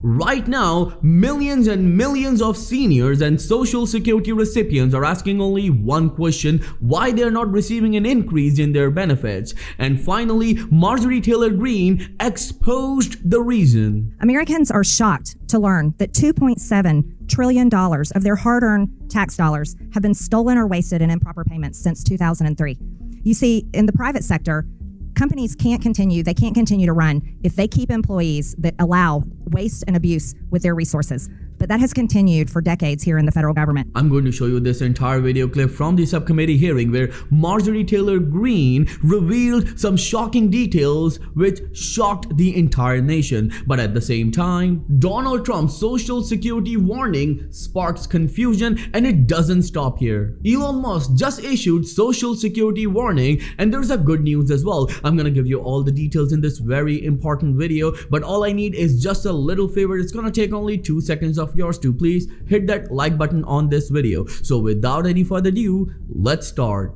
Right now, millions and millions of seniors and Social Security recipients are asking only one question: why they are not receiving an increase in their benefits. And finally, Marjorie Taylor Greene exposed the reason. Americans are shocked to learn that $2.7 trillion of their hard-earned tax dollars have been stolen or wasted in improper payments since 2003. You see, in the private sector, companies can't continue to run if they keep employees that allow waste and abuse with their resources. But that has continued for decades here in the federal government. I'm going to show you this entire video clip from the subcommittee hearing where Marjorie Taylor Greene revealed some shocking details which shocked the entire nation. But at the same time, Donald Trump's Social Security warning sparks confusion, and it doesn't stop here. Elon Musk just issued Social Security warning, and there's a good news as well. I'm gonna give you all the details in this very important video, but all I need is just a little favor. It's gonna take only 2 seconds of yours to please hit that like button on this video. So without any further ado, let's start.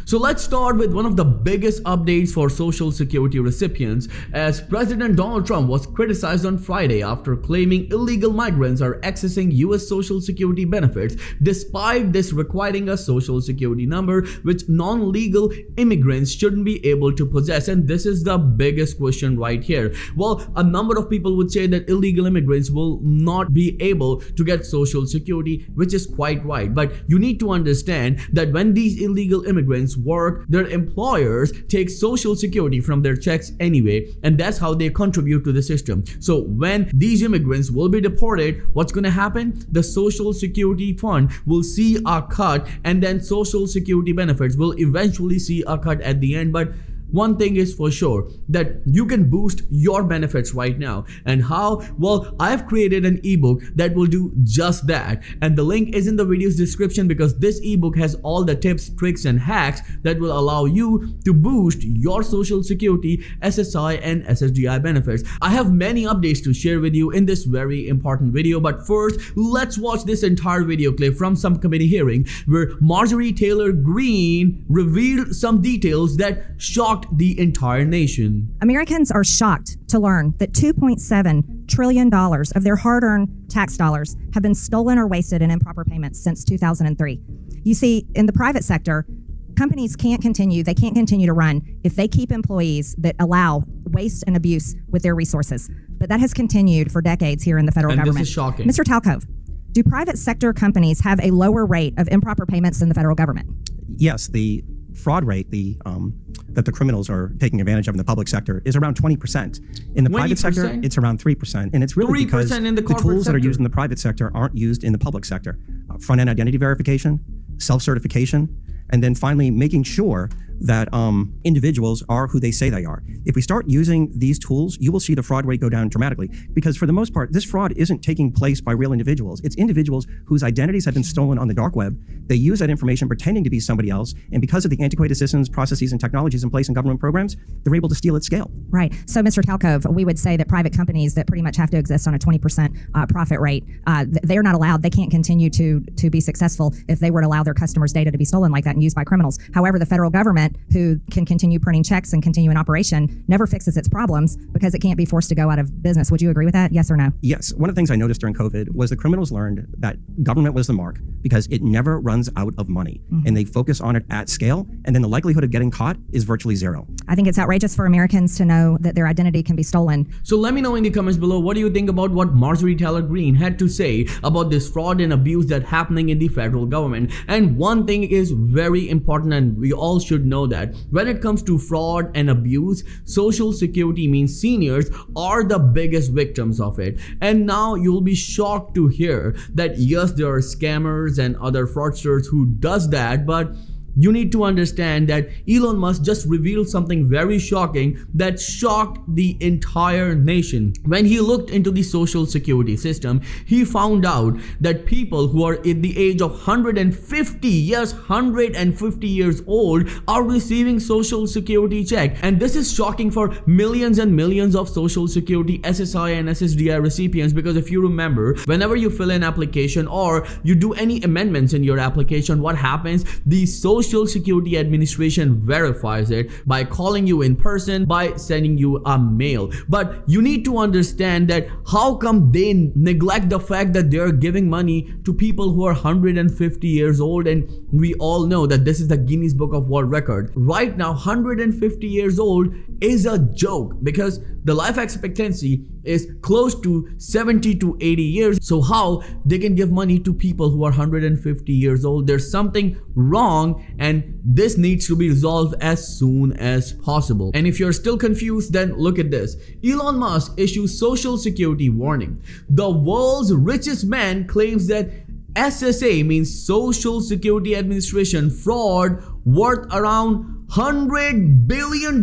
So let's start with one of the biggest updates for Social Security recipients, as President Donald Trump was criticized on Friday after claiming illegal migrants are accessing US Social Security benefits despite this requiring a Social Security number which non-legal immigrants shouldn't be able to possess. And this is the biggest question right here. Well, a number of people would say that illegal immigrants will not be able to get Social Security, which is quite right. But you need to understand that when these illegal immigrants work, their employers take Social Security from their checks anyway, and that's how they contribute to the system. So when these immigrants will be deported, what's going to happen? The Social Security fund will see a cut, and then Social Security benefits will eventually see a cut at the end. But one thing is for sure, that you can boost your benefits right now. And how? Well, I've created an ebook that will do just that, and the link is in the video's description, because this ebook has all the tips, tricks and hacks that will allow you to boost your Social Security, SSI and SSDI benefits. I have many updates to share with you in this very important video, but first let's watch this entire video clip from subcommittee hearing where Marjorie Taylor Greene revealed some details that shocked the entire nation. Americans are shocked to learn that $2.7 trillion of their hard-earned tax dollars have been stolen or wasted in improper payments since 2003. You see, in the private sector, companies can't continue to run if they keep employees that allow waste and abuse with their resources. But that has continued for decades here in the federal government. This is shocking. Mr. Talcove, do private sector companies have a lower rate of improper payments than the federal government? Yes, the fraud rate that the criminals are taking advantage of in the public sector is around 20%. In the private sector, it's around 3%. And it's really because the tools that are used in the private sector aren't used in the public sector. Front-end identity verification, self-certification, and then finally making sure that individuals are who they say they are. If we start using these tools, you will see the fraud rate go down dramatically, because for the most part, this fraud isn't taking place by real individuals. It's individuals whose identities have been stolen on the dark web. They use that information pretending to be somebody else, and because of the antiquated systems, processes, and technologies in place in government programs, they're able to steal at scale. Right. So, Mr. Talcove, we would say that private companies that pretty much have to exist on a 20% profit rate, they're not allowed, they can't continue to be successful if they were to allow their customers' data to be stolen like that and used by criminals. However, the federal government, who can continue printing checks and continue in operation, never fixes its problems because it can't be forced to go out of business. Would you agree with that? Yes or no? Yes. One of the things I noticed during COVID was the criminals learned that government was the mark because it never runs out of money, and they focus on it at scale, and then the likelihood of getting caught is virtually zero. I think it's outrageous for Americans to know that their identity can be stolen. So let me know in the comments below, what do you think about what Marjorie Taylor Greene had to say about this fraud and abuse that's happening in the federal government. And one thing is very important, and we all should know that when it comes to fraud and abuse, Social Security means seniors are the biggest victims of it. And now you'll be shocked to hear that yes, there are scammers and other fraudsters who does that, but you need to understand that Elon Musk just revealed something very shocking that shocked the entire nation. When he looked into the Social Security system, he found out that people who are in the age of 150 years old are receiving Social Security check. And this is shocking for millions and millions of Social Security SSI and SSDI recipients, because if you remember, whenever you fill an application or you do any amendments in your application, what happens? The Social Social Security Administration verifies it by calling you in person, by sending you a mail. But you need to understand that how come they neglect the fact that they're giving money to people who are 150 years old, and we all know that this is the Guinness Book of World Record. Right now, 150 years old is a joke because the life expectancy is close to 70 to 80 years. So how they can give money to people who are 150 years old? There's something wrong, and this needs to be resolved as soon as possible. And if you're still confused, then look at this. Elon Musk issues Social Security warning. The world's richest man claims that SSA means Social Security Administration fraud worth around $100 billion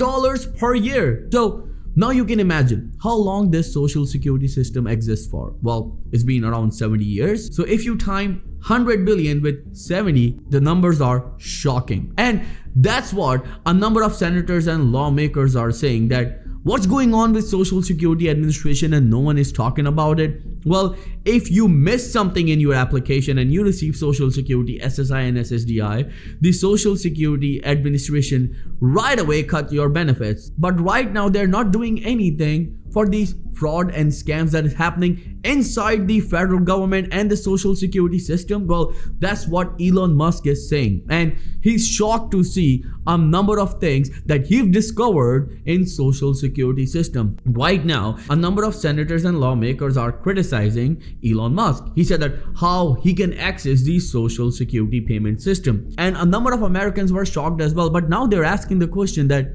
per year. So now you can imagine how long this social security system exists for. Well, it's been around 70 years. So if you time 100 billion with 70, the numbers are shocking. And that's what a number of senators and lawmakers are saying, that what's going on with Social Security Administration and no one is talking about it? Well, if you miss something in your application and you receive Social Security SSI and SSDI, the Social Security Administration right away cut your benefits. But right now they're not doing anything for these fraud and scams that is happening inside the federal government and the social security system. Well, that's what Elon Musk is saying, and he's shocked to see a number of things that he's discovered in social security system. Right now, a number of senators and lawmakers are criticizing Elon Musk. He said that how he can access the social security payment system, and a number of Americans were shocked as well. But now they're asking the question that,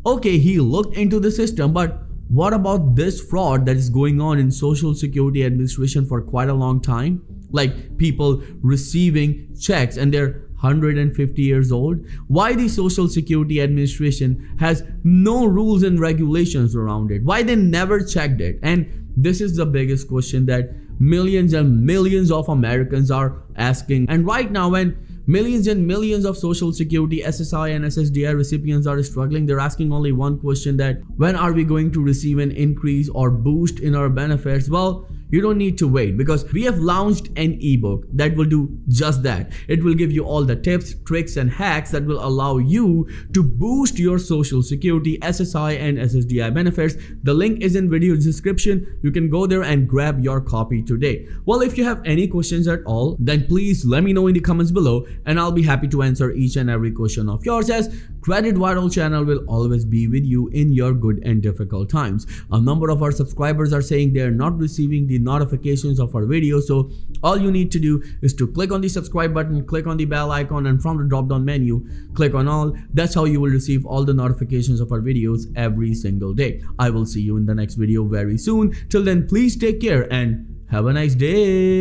okay, he looked into the system, but what about this fraud that is going on in Social Security Administration for quite a long time? Like people receiving checks and they're 150 years old. Why the Social Security Administration has no rules and regulations around it? Why they never checked it? And this is the biggest question that millions and millions of Americans are asking. And right now, when millions and millions of Social Security SSI and SSDI recipients are struggling, they're asking only one question, that when are we going to receive an increase or boost in our benefits? Well, you don't need to wait, because we have launched an ebook that will do just that. It will give you all the tips, tricks and hacks that will allow you to boost your Social Security SSI and SSDI benefits. The link is in video description. You can go there and grab your copy today. Well, if you have any questions at all, then please let me know in the comments below, and I'll be happy to answer each and every question of yours, as Credit Viral channel will always be with you in your good and difficult times. A number of our subscribers are saying they're not receiving the notifications of our videos, so all you need to do is to click on the subscribe button, click on the bell icon, and from the drop down menu, click on all. That's how you will receive all the notifications of our videos every single day. I will see you in the next video very soon. Till then, please take care and have a nice day.